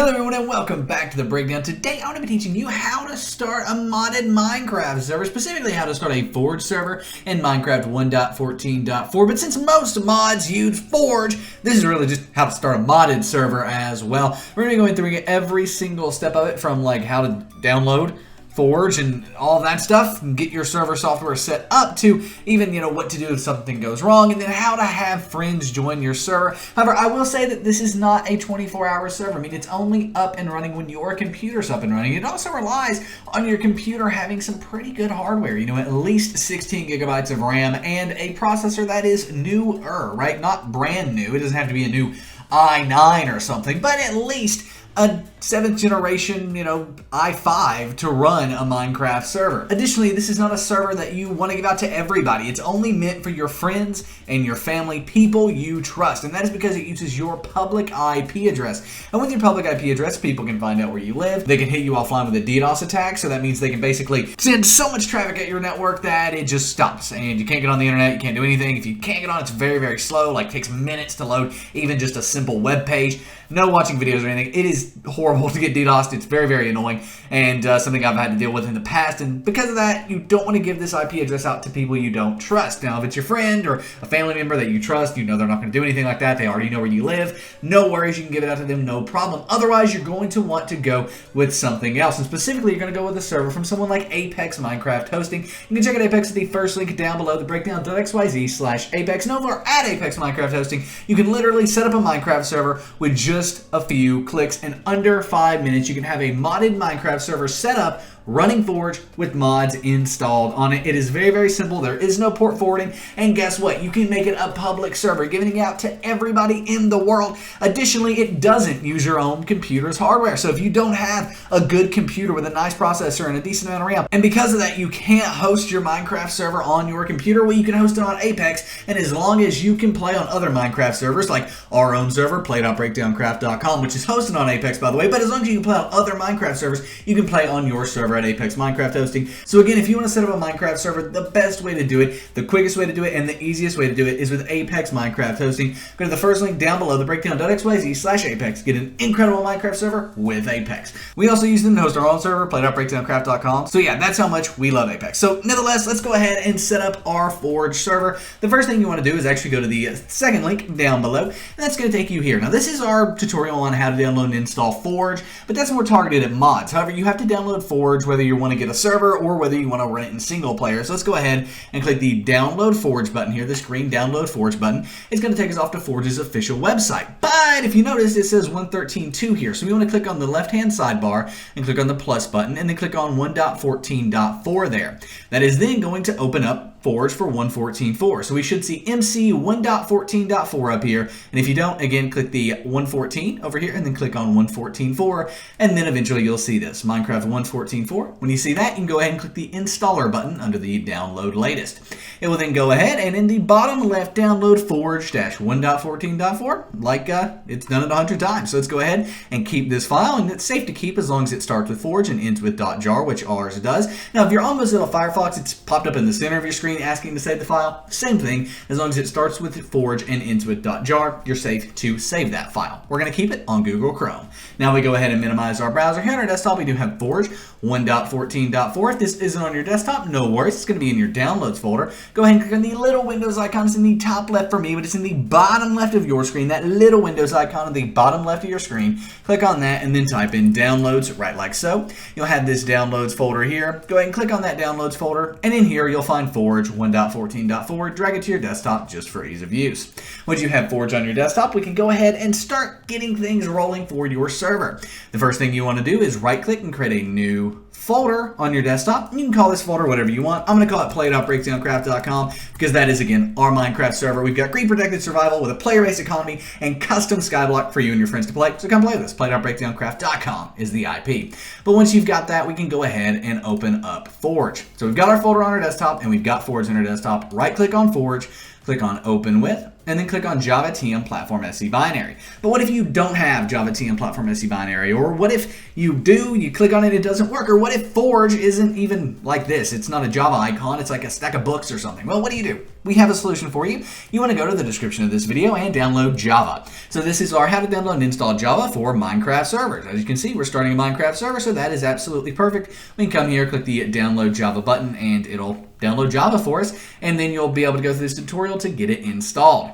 Hello everyone and welcome back to the breakdown. Today I'm going to be teaching you how to start a modded Minecraft server, specifically how to start a Forge server in Minecraft 1.14.4. But since most mods use Forge, this is really just how to start a modded server as well. We're going to be going through every single step of it, from like how to download Forge and all that stuff, and get your server software set up, to even, what to do if something goes wrong, and then how to have friends join your server. However, I will say that this is not a 24-hour server. I mean, it's only up and running when your computer's up and running. It also relies on your computer having some pretty good hardware, at least 16 gigabytes of RAM and a processor that is newer, right? Not brand new. It doesn't have to be a new i9 or something, but at least a 7th generation, i5 to run a Minecraft server. Additionally, this is not a server that you want to give out to everybody. It's only meant for your friends and your family, people you trust. And that is because it uses your public IP address. And with your public IP address, people can find out where you live. They can hit you offline with a DDoS attack. So that means they can basically send so much traffic at your network that it just stops. And you can't get on the internet. You can't do anything. If you can't get on, it's very, very slow. Like, takes minutes to load even just a simple web page. No watching videos or anything. It is horrible to get DDoSed. It's very, very annoying, and something I've had to deal with in the past. And because of that, you don't want to give this IP address out to people you don't trust. Now, if it's your friend or a family member that you trust, they're not going to do anything like that. They already know where you live. No worries. You can give it out to them, no problem. Otherwise, you're going to want to go with something else. And specifically, you're going to go with a server from someone like Apex Minecraft Hosting. You can check out Apex at the first link down below, the breakdown.xyz/Apex. And over at Apex Minecraft Hosting, you can literally set up a Minecraft server with just a few clicks, and under 5 minutes you can have a modded Minecraft server set up, running Forge with mods installed on it. It is very, very simple. There is no port forwarding, and guess what? You can make it a public server, giving it out to everybody in the world. Additionally, it doesn't use your own computer's hardware. So if you don't have a good computer with a nice processor and a decent amount of RAM, and because of that you can't host your Minecraft server on your computer, well, you can host it on Apex. And as long as you can play on other Minecraft servers, like our own server, play.breakdowncraft.com, which is hosted on Apex, by the way, but as long as you can play on other Minecraft servers, you can play on your server at Apex Minecraft Hosting. So again, if you want to set up a Minecraft server, the best way to do it, the quickest way to do it, and the easiest way to do it is with Apex Minecraft Hosting. Go to the first link down below, the breakdown.xyz/Apex. Get an incredible Minecraft server with Apex. We also use them to host our own server, play.breakdowncraft.com. So yeah, that's how much we love Apex. So nevertheless, let's go ahead and set up our Forge server. The first thing you want to do is actually go to the second link down below, and that's going to take you here. Now, this is our tutorial on how to download and install Forge, but that's more targeted at mods. However, you have to download Forge whether you want to get a server or whether you want to run it in single player. So let's go ahead and click the download Forge button here, this green download Forge button. It's going to take us off to Forge's official website. But if you notice, it says 1.13.2 here. So we want to click on the left-hand sidebar and click on the plus button, and then click on 1.14.4 there. That is then going to open up Forge for 1.14.4. So we should see MC 1.14.4 up here. And if you don't, again, click the 1.14 over here and then click on 1.14.4. And then eventually you'll see this, Minecraft 1.14.4. When you see that, you can go ahead and click the installer button under the download latest. It will then go ahead and in the bottom left download Forge-1.14.4 like it's done it 100 times. So let's go ahead and keep this file, and it's safe to keep as long as it starts with Forge and ends with .jar, which ours does. Now, if you're on Mozilla Firefox, it's popped up in the center of your screen asking to save the file. Same thing, as long as it starts with Forge and ends with .jar, you're safe to save that file. We're going to keep it on Google Chrome. Now we go ahead and minimize our browser. Here on our desktop, we do have Forge 1.14.4. If this isn't on your desktop, no worries. It's going to be in your downloads folder. Go ahead and click on the little Windows icon. It's in the top left for me, but it's in the bottom left of your screen. That little Windows icon in the bottom left of your screen. Click on that and then type in downloads, right like so. You'll have this downloads folder here. Go ahead and click on that downloads folder, and in here you'll find Forge 1.14.4. Drag it to your desktop just for ease of use. Once you have Forge on your desktop, we can go ahead and start getting things rolling for your server. The first thing you want to do is right click and create a new folder on your desktop. You can call this folder whatever you want. I'm going to call it play.breakdowncraft.com because that is, again, our Minecraft server. We've got green protected survival with a player-based economy and custom skyblock for you and your friends to play. So come play with us. Play.breakdowncraft.com is the IP. But once you've got that, we can go ahead and open up Forge. So we've got our folder on our desktop and we've got Forge on our desktop. Right click on Forge, click on open with. and then click on Java TM Platform SE Binary. But what if you don't have Java TM Platform SE Binary? Or what if you do, you click on it, it doesn't work? Or what if Forge isn't even like this? It's not a Java icon, it's like a stack of books or something. Well, what do? We have a solution for you. You want to go to the description of this video and download Java. So this is our how to download and install Java for Minecraft servers. As you can see, we're starting a Minecraft server, so that is absolutely perfect. We can come here, click the download Java button, and it'll download Java for us, and then you'll be able to go through this tutorial to get it installed.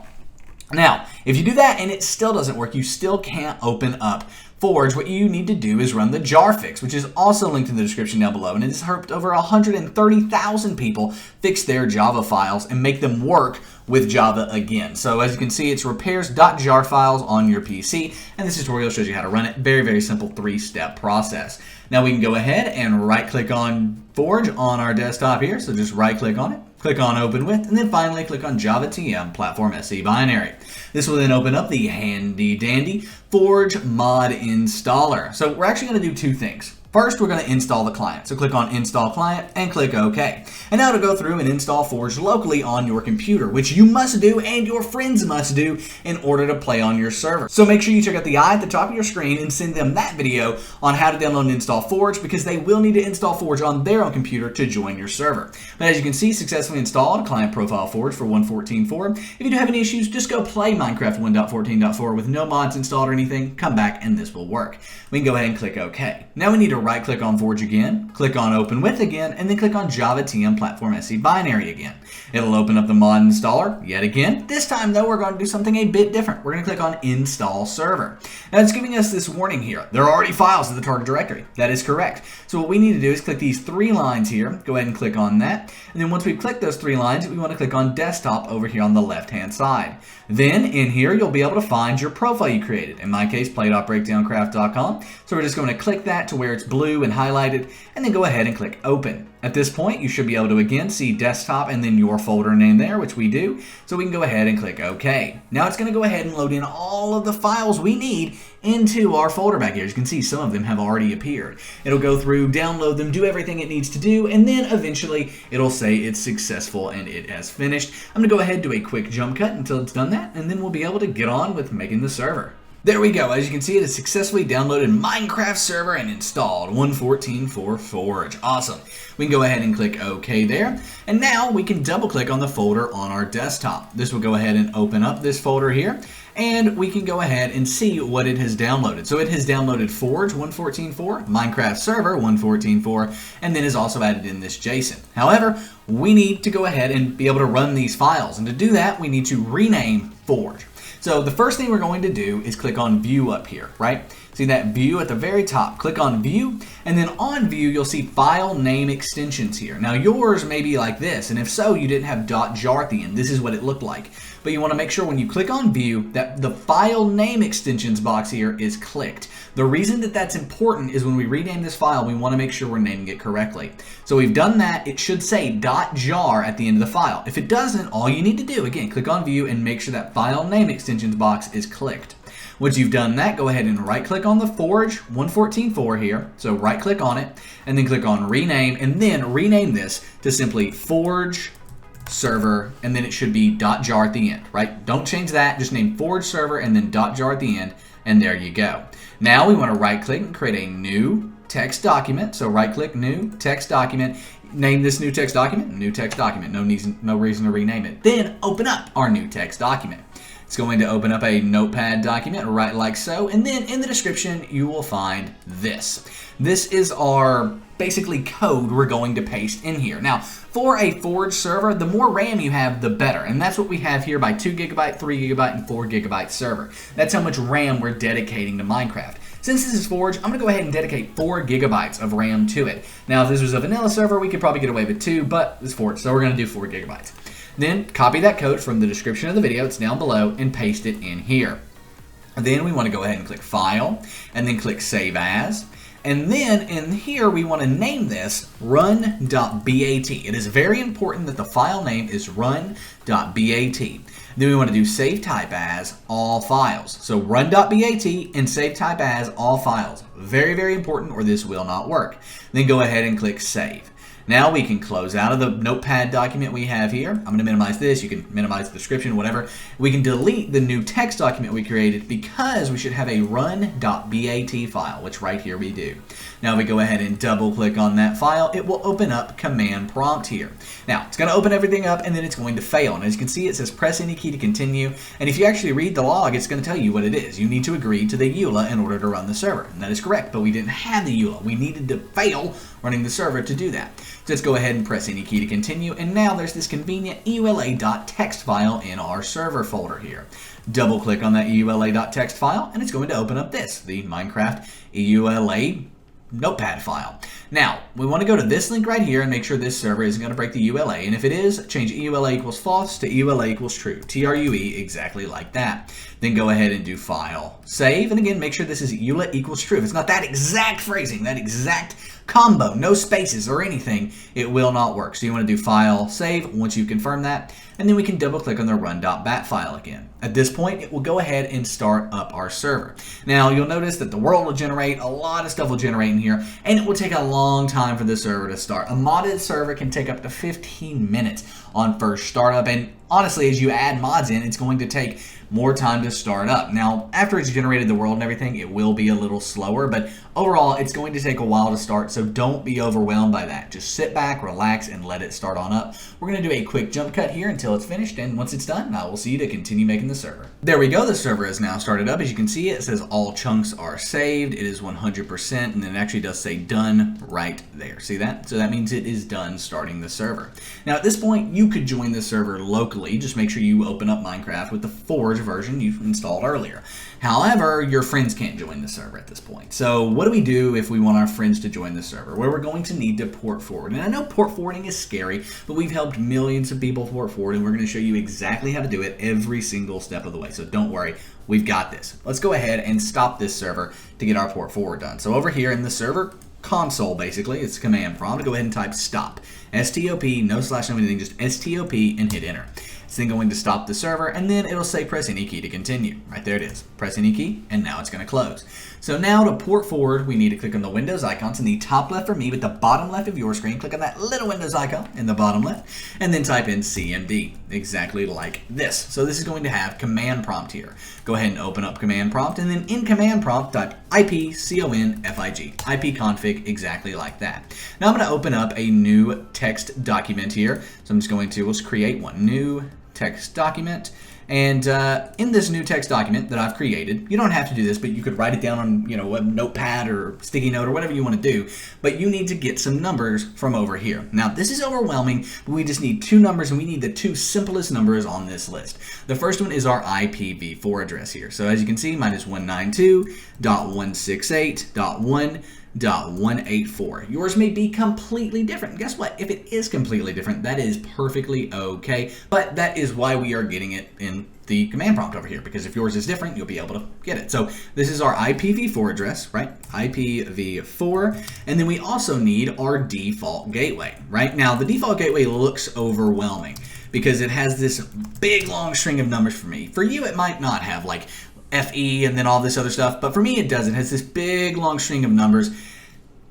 Now, if you do that and it still doesn't work, you still can't open up Forge. What you need to do is run the jar fix, which is also linked in the description down below, and it has helped over 130,000 people fix their Java files and make them work with Java again. So as you can see, it's repairs.jar files on your PC, and this tutorial shows you how to run it. Very, very simple 3-step process. Now we can go ahead and right-click on Forge on our desktop here, so just right-click on it. Click on Open With, and then finally click on Java TM Platform SE Binary. This will then open up the handy-dandy Forge mod installer. So we're actually going to do two things. First, we're going to install the client. So click on Install Client and click OK. And now to go through and install Forge locally on your computer, which you must do and your friends must do in order to play on your server. So make sure you check out the eye at the top of your screen and send them that video on how to download and install Forge, because they will need to install Forge on their own computer to join your server. But as you can see, successfully installed client profile Forge for 1.14.4. If you do have any issues, just go play Minecraft 1.14.4 with no mods installed or anything, come back and this will work. We can go ahead and click OK. Now we need to right click on Forge again, click on Open With again, and then click on Java TM Platform SE Binary again. It'll open up the mod installer yet again. This time though, we're going to do something a bit different. We're going to click on Install Server. Now it's giving us this warning here. There are already files in the target directory. That is correct. So what we need to do is click these 3 lines here. Go ahead and click on that. And then once we've clicked those 3 lines, we want to click on Desktop over here on the left-hand side. Then in here, you'll be able to find your profile you created. In my case, play.breakdowncraft.com. So we're just going to click that to where it's blue and highlighted, and then go ahead and click Open. At this point, you should be able to again see desktop and then your folder name there, which we do. So we can go ahead and click OK. Now it's going to go ahead and load in all of the files we need into our folder back here. As you can see, some of them have already appeared. It'll go through, download them, do everything it needs to do, and then eventually it'll say it's successful and it has finished. I'm going to go ahead and do a quick jump cut until it's done that, and then we'll be able to get on with making the server. There we go. As you can see, it has successfully downloaded Minecraft server and installed 1.14.4 Forge. Awesome. We can go ahead and click OK there. And now we can double click on the folder on our desktop. This will go ahead and open up this folder here. And we can go ahead and see what it has downloaded. So it has downloaded Forge 1.14.4, Minecraft Server 1.14.4, and then is also added in this JSON. However, we need to go ahead and be able to run these files. And to do that, we need to rename Forge. So the first thing we're going to do is click on View up here, right? See that View at the very top. Click on View, and then on View, you'll see File Name Extensions here. Now yours may be like this, and if so, you didn't have .jar at the end. This is what it looked like. But you want to make sure when you click on View that the File Name Extensions box here is clicked. The reason that that's important is when we rename this file, we want to make sure we're naming it correctly. So we've done that. It should say .jar at the end of the file. If it doesn't, all you need to do, again, click on View and make sure that File Name Extensions box is clicked. Once you've done that, go ahead and right-click on the Forge 1.14.4 here. So right-click on it, and then click on Rename, and then rename this to simply Forge Server, and then it should be .jar at the end, right? Don't change that. Just name Forge Server and then .jar at the end, and there you go. Now we want to right-click and create a new text document. So right-click, New Text Document. Name this new text document, New Text Document. No reason to rename it. Then open up our new text document. It's going to open up a notepad document right like so, and then in the description you will find this. This is our basically code we're going to paste in here. Now, for a Forge server, the more RAM you have, the better, and that's what we have here by 2 GB, 3 GB, and 4 GB server. That's how much RAM we're dedicating to Minecraft. Since this is Forge, I'm going to go ahead and dedicate 4 GB of RAM to it. Now, if this was a vanilla server, we could probably get away with 2, but it's Forge, so we're going to do 4 GB. Then copy that code from the description of the video, it's down below, and paste it in here. Then we want to go ahead and click File, and then click Save As. And then in here, we want to name this run.bat. It is very important that the file name is run.bat. Then we want to do save type as all files. So run.bat and save type as all files. Very, very important, or this will not work. Then go ahead and click Save. Now we can close out of the notepad document we have here. I'm going to minimize this. You can minimize the description, whatever. We can delete the new text document we created because we should have a run.bat file, which right here we do. Now if we go ahead and double click on that file, it will open up command prompt here. Now it's going to open everything up and then it's going to fail. And as you can see, it says press any key to continue. And if you actually read the log, it's going to tell you what it is. You need to agree to the EULA in order to run the server. And that is correct, but we didn't have the EULA. We needed to fail running the server to do that. So let's go ahead and press any key to continue. And now there's this convenient EULA.txt file in our server folder here. Double click on that EULA.txt file and it's going to open up this, the Minecraft EULA notepad file. Now, we want to go to this link right here and make sure this server isn't going to break the EULA. And if it is, change EULA equals false to EULA equals true. TRUE, exactly like that. Then go ahead and do file, save, and again, make sure this is EULA equals true. If it's not that exact phrasing, that exact combo, no spaces or anything, it will not work. So you want to do file, save, once you confirm that, and then we can double click on the run.bat file again. At this point, it will go ahead and start up our server. Now, you'll notice that the world will generate, a lot of stuff will generate in here, and it will take a long time for the server to start. A modded server can take up to 15 minutes on first startup, and honestly, as you add mods in, it's going to take more time to start up. Now, after it's generated the world and everything, it will be a little slower, but overall, it's going to take a while to start, so don't be overwhelmed by that. Just sit back, relax, and let it start on up. We're going to do a quick jump cut here until it's finished, and once it's done, I will see you to continue making the server. There we go, the server is now started up. As you can see, it says all chunks are saved. It is 100%, and then it actually does say done right there. See that? So that means it is done starting the server. Now, at this point, you could join the server locally. Just make sure you open up Minecraft with the Forge version you've installed earlier. However, your friends can't join the server at this point. So what do we do if we want our friends to join the server? Well, we're going to need to port forward. And I know port forwarding is scary, but we've helped millions of people port forward, and we're going to show you exactly how to do it every single step of the way. So don't worry, we've got this. Let's go ahead and stop this server to get our port forward done. So over here in the server console, basically, it's a command prompt. Go ahead and type stop. S-T-O-P, no slash, no anything, just S-T-O-P, and hit enter. It's then going to stop the server, and then it'll say press any key to continue. Right there it is. Press any key, and now it's going to close. So now to port forward, we need to click on the Windows icons in the top left for me, but the bottom left of your screen, click on that little Windows icon in the bottom left, and then type in CMD, exactly like this. So this is going to have command prompt here. Go ahead and open up command prompt, and then in command prompt, type ipconfig, ipconfig, exactly like that. Now I'm going to open up a new text document here. So I'm just going to, let's create one, new text document. And in this new text document that I've created, you don't have to do this, but you could write it down on, a notepad or sticky note or whatever you want to do. But you need to get some numbers from over here. Now, this is overwhelming, but we just need two numbers, and we need the two simplest numbers on this list. The first one is our IPv4 address here. So as you can see, mine is 192.168.1.184. Yours may be completely different. Guess what? If it is completely different, that is perfectly okay. But that is why we are getting it in the command prompt over here, because if yours is different, you'll be able to get it. So this is our IPv4 address, right? IPv4. And then we also need our default gateway, right? Now, the default gateway looks overwhelming because it has this big long string of numbers for me. For you, it might not have like FE and then all this other stuff, but for me it does. It has this big long string of numbers.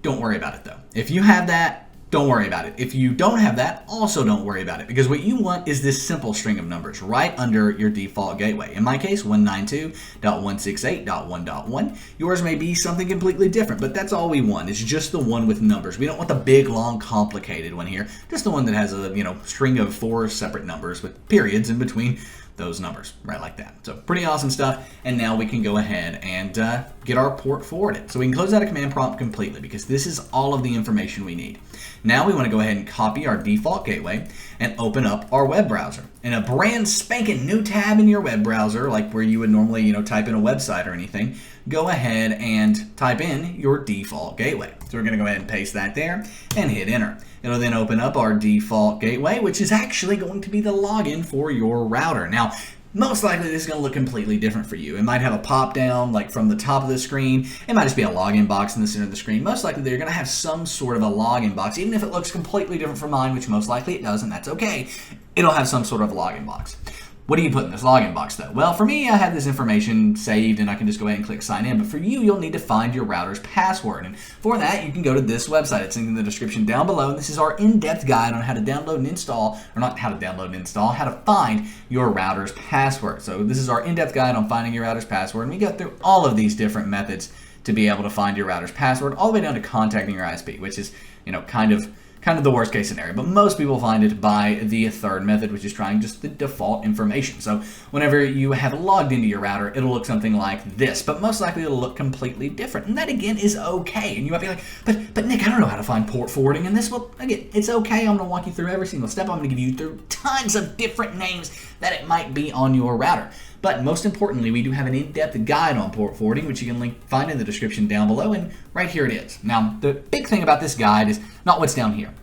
Don't worry about it though. If you have that, don't worry about it. If you don't have that, also don't worry about it, because what you want is this simple string of numbers right under your default gateway. In my case, 192.168.1.1. Yours may be something completely different, but that's all we want. It's just the one with numbers. We don't want the big, long, complicated one here. Just the one that has a string of 4 separate numbers with periods in between those numbers, right like that. So pretty awesome stuff. And now we can go ahead and get our port forwarded. So we can close out a command prompt completely, because this is all of the information we need. Now we want to go ahead and copy our default gateway and open up our web browser. In a brand spanking new tab in your web browser, like where you would normally type in a website or anything, go ahead and type in your default gateway. So we're going to go ahead and paste that there and hit enter. It'll then open up our default gateway, which is actually going to be the login for your router. Now, most likely this is going to look completely different for you. It might have a pop down like from the top of the screen. It might just be a login box in the center of the screen. Most likely they're going to have some sort of a login box, even if it looks completely different from mine, which most likely it does, and that's okay. It'll have some sort of login box. What do you put in this login box though? Well, for me, I have this information saved and I can just go ahead and click sign in. But for you, you'll need to find your router's password. And for that, you can go to this website. It's in the description down below. And this is our in-depth guide on how to download and install, or not how to download and install, how to find your router's password. So this is our in-depth guide on finding your router's password. And we go through all of these different methods to be able to find your router's password, all the way down to contacting your ISP, which is, kind of the worst case scenario, but most people find it by the third method, which is trying just the default information. So whenever you have logged into your router, it'll look something like this, but most likely it'll look completely different. And that again is okay. And you might be like, but Nick, I don't know how to find port forwarding in this. Well, again, it's okay. I'm gonna walk you through every single step. I'm gonna give you through tons of different names that it might be on your router. But most importantly, we do have an in-depth guide on port forwarding, which you can find in the description down below, and right here it is. Now, the big thing about this guide is not what's down here.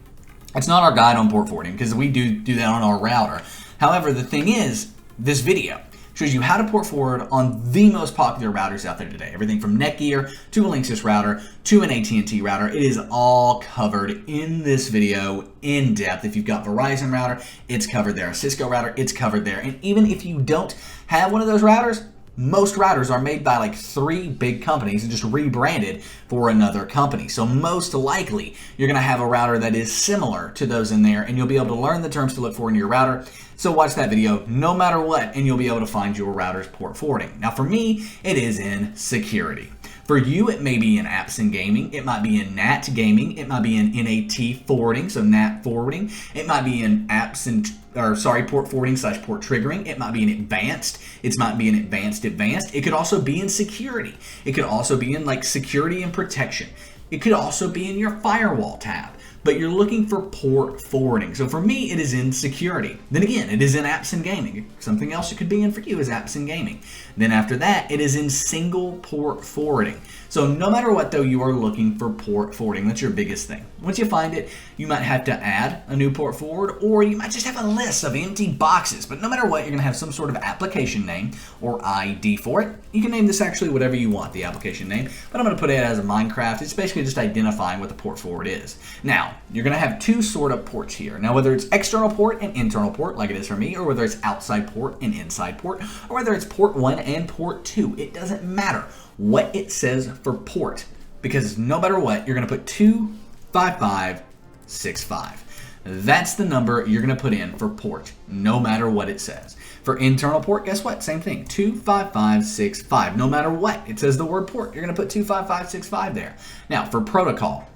It's not our guide on port forwarding, because we do that on our router. However, the thing is, this video shows you how to port forward on the most popular routers out there today. Everything from Netgear to a Linksys router to an AT&T router. It is all covered in this video in depth. If you've got Verizon router, it's covered there. A Cisco router, it's covered there. And even if you don't have one of those routers, most routers are made by like 3 big companies and just rebranded for another company. So most likely you're going to have a router that is similar to those in there, and you'll be able to learn the terms to look for in your router. So watch that video no matter what, and you'll be able to find your router's port forwarding. Now for me, it is in security. For you, it may be in apps and gaming. It might be in NAT gaming. It might be in NAT forwarding, so NAT forwarding. It might be in apps and port forwarding / port triggering. It might be in advanced. It might be in advanced. It could also be in security. It could also be in like security and protection. It could also be in your firewall tab. But you're looking for port forwarding. So for me, it is in security. Then again, it is in apps and gaming. Something else it could be in for you is apps and gaming. Then after that, it is in single port forwarding. So no matter what though, you are looking for port forwarding. That's your biggest thing. Once you find it, you might have to add a new port forward, or you might just have a list of empty boxes. But no matter what, you're gonna have some sort of application name or ID for it. You can name this actually whatever you want, the application name, but I'm gonna put it as a Minecraft. It's basically just identifying what the port forward is. Now, you're gonna have 2 sort of ports here. Now, whether it's external port and internal port, like it is for me, or whether it's outside port and inside port, or whether it's port 1 and port 2, it doesn't matter what it says for port, because no matter what, you're gonna put 25565. That's the number you're gonna put in for port, no matter what it says. For internal port, guess what? Same thing, 25565. No matter what it says the word port, you're gonna put 25565 there. Now, for protocol,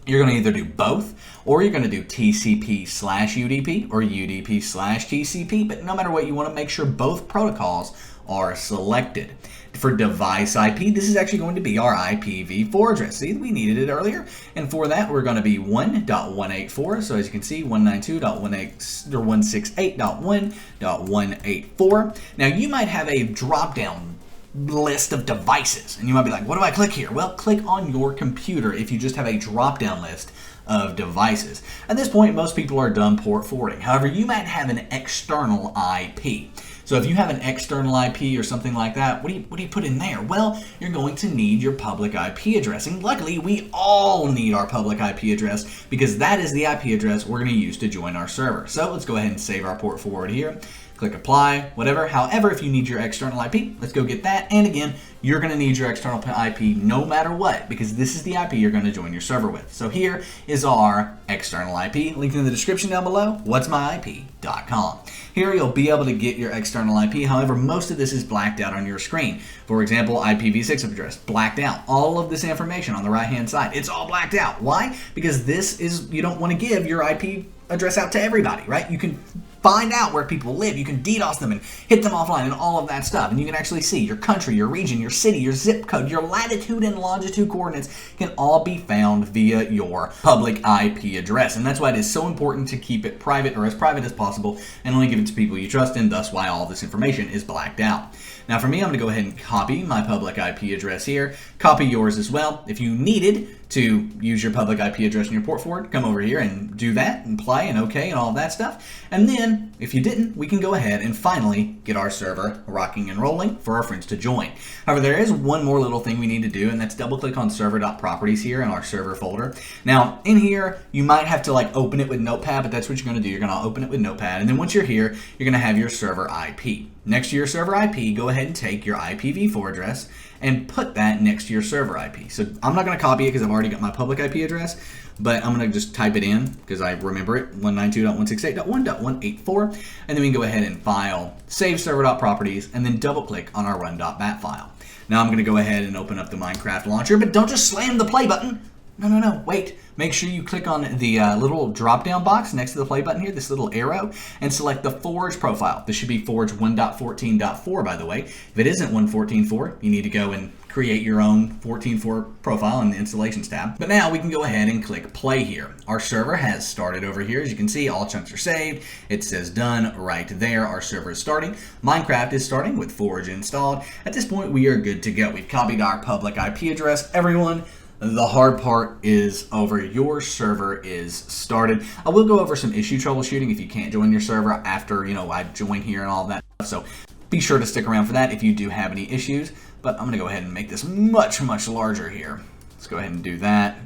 you're going to either do both, or you're going to do TCP/UDP or UDP/TCP, but no matter what, you want to make sure both protocols are selected. For device IP, this is actually going to be our IPv4 address. See, we needed it earlier, and for that, we're going to be 1.184. So as you can see, 192.168.1.184. Now, you might have a drop-down list of devices, and you might be like, what do I click here? Well, click on your computer if you just have a drop-down list of devices. At this point, most people are done port forwarding. However, you might have an external IP. So if you have an external IP or something like that, what do you put in there? Well, you're going to need your public IP address. And luckily, we all need our public IP address, because that is the IP address we're going to use to join our server. So let's go ahead and save our port forward here. Click apply, whatever. However, if you need your external IP, let's go get that. And again, you're going to need your external IP no matter what, because this is the IP you're going to join your server with. So here is our external IP, linked in the description down below, whatsmyip.com. Here you'll be able to get your external IP. However, most of this is blacked out on your screen. For example, IPv6 address, blacked out. All of this information on the right-hand side, it's all blacked out. Why? Because this is, you don't want to give your IP address out to everybody, right? You can find out where people live. You can DDoS them and hit them offline and all of that stuff. And you can actually see your country, your region, your city, your zip code, your latitude and longitude coordinates can all be found via your public IP address. And that's why it is so important to keep it private, or as private as possible, and only give it to people you trust, and thus why all this information is blacked out. Now for me, I'm going to go ahead and copy my public IP address here. Copy yours as well. If you needed to use your public IP address in your port forward, come over here and do that and play and OK and all of that stuff. And then then, if you didn't, we can go ahead and finally get our server rocking and rolling for our friends to join. However, there is one more little thing we need to do, and that's double click on server.properties here in our server folder. Now, in here, you might have to like open it with Notepad, but that's what you're going to do. You're going to open it with Notepad, and then once you're here, you're going to have your server IP. Next to your server IP, go ahead and take your IPv4 address and put that next to your server IP. So I'm not going to copy it because I've already got my public IP address, but I'm going to just type it in because I remember it, 192.168.1.184, and then we can go ahead and file, save server.properties, and then double click on our run.bat file. Now I'm going to go ahead and open up the Minecraft launcher, but don't just slam the play button. No, wait. Make sure you click on the little drop-down box next to the play button here, this little arrow, and select the Forge profile. This should be Forge 1.14.4, by the way. If it isn't 1.14.4, you need to go and create your own 14.4 profile in the Installations tab. But now we can go ahead and click Play here. Our server has started over here. As you can see, all chunks are saved. It says done right there. Our server is starting. Minecraft is starting with Forge installed. At this point, we are good to go. We've copied our public IP address. Everyone, the hard part is over. Your server is started. I will go over some issue troubleshooting if you can't join your server after, I join here and all that stuff. So be sure to stick around for that if you do have any issues. But I'm going to go ahead and make this much larger here. Let's go ahead and do that.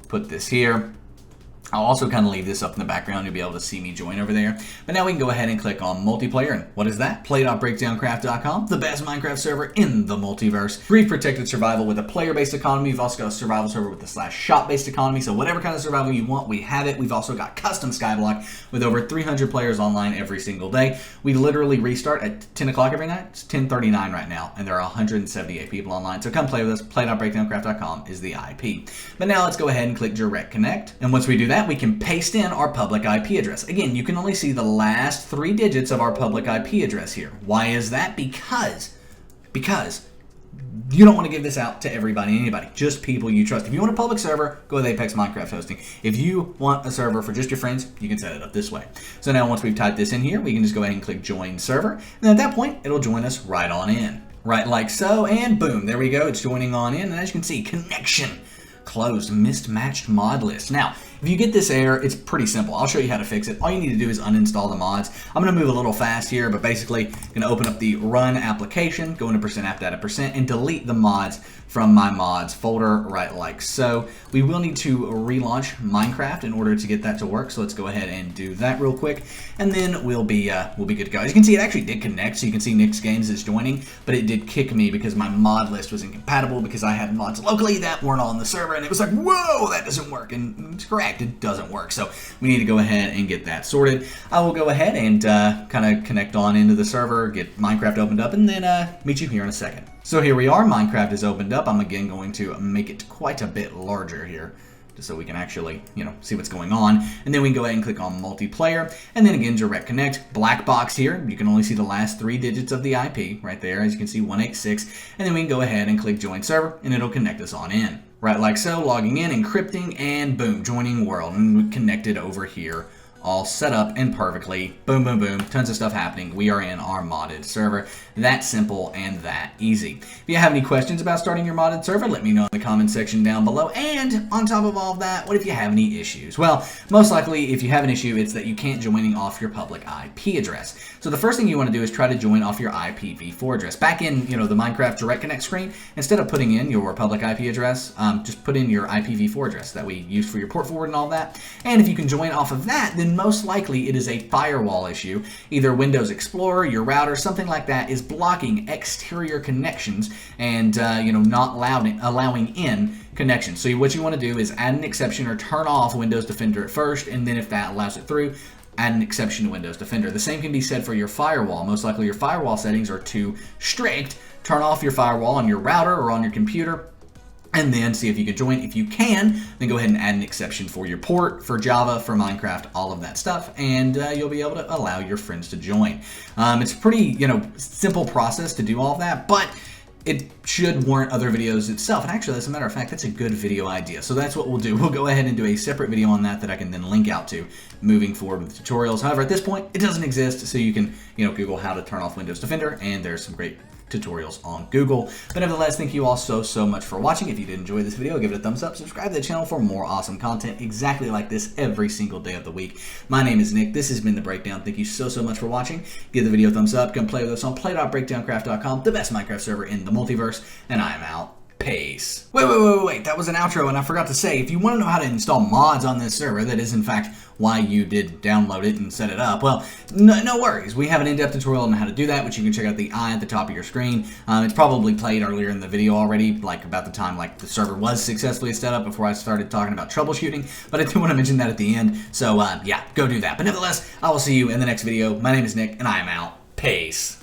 Put this here. I'll also kind of leave this up in the background. You'll be able to see me join over there. But now we can go ahead and click on multiplayer. And what is that? Play.breakdowncraft.com, the best Minecraft server in the multiverse. Brief protected survival with a player-based economy. We've also got a survival server with a /shop-based economy. So whatever kind of survival you want, we have it. We've also got custom skyblock with over 300 players online every single day. We literally restart at 10 o'clock every night. It's 10:39 right now, and there are 178 people online. So come play with us. Play.breakdowncraft.com is the IP. But now let's go ahead and click Direct Connect. And once we do that, we can paste in our public IP address. Again, you can only see the last 3 digits of our public IP address here. Why is that? Because you don't want to give this out to everybody, anybody, just people you trust. If you want a public server, go with Apex Minecraft Hosting. If you want a server for just your friends, you can set it up this way. So now once we've typed this in here, we can just go ahead and click Join Server. And at that point, it'll join us right on in. Right like so, and boom, there we go. It's joining on in. And as you can see, connection closed, mismatched mod list. Now, if you get this error, it's pretty simple. I'll show you how to fix it. All you need to do is uninstall the mods. I'm going to move a little fast here, but basically, I'm going to open up the run application, go into %appdata%, and delete the mods from my mods folder, right like so. We will need to relaunch Minecraft in order to get that to work, so let's go ahead and do that real quick, and then we'll be good to go. As you can see, it actually did connect, so you can see Nick's Games is joining, but it did kick me because my mod list was incompatible because I had mods locally that weren't on the server, and it was like, whoa, that doesn't work, and it's correct, it doesn't work, so we need to go ahead and get that sorted. I will go ahead and kind of connect on into the server, get Minecraft opened up, and then meet you here in a second. So here we are, Minecraft is opened up. I'm again going to make it quite a bit larger here, just so we can actually, see what's going on. And then we can go ahead and click on multiplayer, and then again, direct connect, black box here. You can only see the last 3 digits of the IP right there, as you can see, 186. And then we can go ahead and click join server, and it'll connect us on in. Right like so, logging in, encrypting, and boom, joining world, and we connected over here. All set up and perfectly. Boom, boom, boom. Tons of stuff happening. We are in our modded server. That simple and that easy. If you have any questions about starting your modded server, let me know in the comment section down below. And on top of all of that, what if you have any issues? Well, most likely, if you have an issue, it's that you can't join off your public IP address. So the first thing you want to do is try to join off your IPv4 address. Back in, the Minecraft Direct Connect screen, instead of putting in your public IP address, just put in your IPv4 address that we use for your port forward and all that. And if you can join off of that, then most likely it is a firewall issue. Either Windows Explorer, your router, something like that is blocking exterior connections and not allowing in connections. So what you want to do is add an exception or turn off Windows Defender at first, and then if that allows it through, add an exception to Windows Defender. The same can be said for your firewall. Most likely your firewall settings are too strict. Turn off your firewall on your router or on your computer, and then see if you can join. If you can, then go ahead and add an exception for your port, for Java, for Minecraft, all of that stuff, and you'll be able to allow your friends to join. It's a pretty, simple process to do all of that, but it should warrant other videos itself. And actually, as a matter of fact, that's a good video idea. So that's what we'll do. We'll go ahead and do a separate video on that I can then link out to moving forward with tutorials. However, at this point, it doesn't exist, so you can, Google how to turn off Windows Defender, and there's some great tutorials on Google. But nevertheless, thank you all so much for watching. If you did enjoy this video, give it a thumbs up, subscribe to the channel for more awesome content exactly like this every single day of the week. My name is Nick. This has been The Breakdown. Thank you so much for watching. Give the video a thumbs up. Come play with us on play.breakdowncraft.com, the best Minecraft server in the multiverse, and I am out. Peace. Wait, that was an outro and I forgot to say, if you want to know how to install mods on this server, that is in fact why you did download it and set it up, well, no worries. We have an in-depth tutorial on how to do that, which you can check out the eye at the top of your screen. It's probably played earlier in the video already, like about the time like the server was successfully set up before I started talking about troubleshooting, but I do want to mention that at the end, so yeah, go do that. But nevertheless, I will see you in the next video. My name is Nick and I am out. Peace.